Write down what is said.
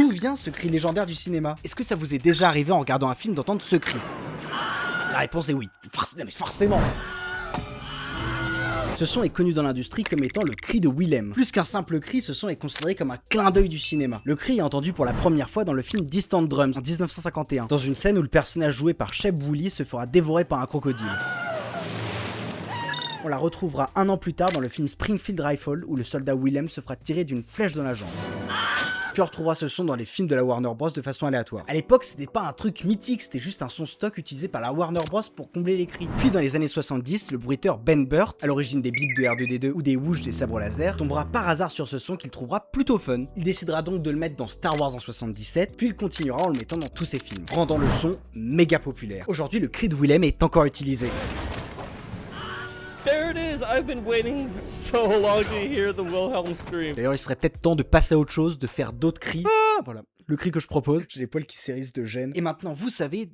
D'où vient ce cri légendaire du cinéma? Est-ce que ça vous est déjà arrivé en regardant un film d'entendre ce cri? La réponse est oui. Forcément. Ce son est connu dans l'industrie comme étant le cri de Willem. Plus qu'un simple cri, ce son est considéré comme un clin d'œil du cinéma. Le cri est entendu pour la première fois dans le film Distant Drums en 1951, dans une scène où le personnage joué par Sheb Wooley se fera dévorer par un crocodile. On la retrouvera un an plus tard dans le film Springfield Rifle où le soldat Willem se fera tirer d'une flèche dans la jambe. Puis on retrouvera ce son dans les films de la Warner Bros de façon aléatoire. À l'époque, c'était pas un truc mythique, c'était juste un son stock utilisé par la Warner Bros pour combler les cris. Puis dans les années 70, le bruiteur Ben Burt, à l'origine des bips de R2D2 ou des whoosh des sabres laser, tombera par hasard sur ce son qu'il trouvera plutôt fun. Il décidera donc de le mettre dans Star Wars en 77, puis il continuera en le mettant dans tous ses films, rendant le son méga populaire. Aujourd'hui, le cri de Willem est encore utilisé. There it is! I've been waiting so long to hear the Wilhelm scream. D'ailleurs, il serait peut-être temps de passer à autre chose, de faire d'autres cris. Ah, voilà, le cri que je propose. J'ai les poils qui s'hérissent de gêne. Et maintenant, vous savez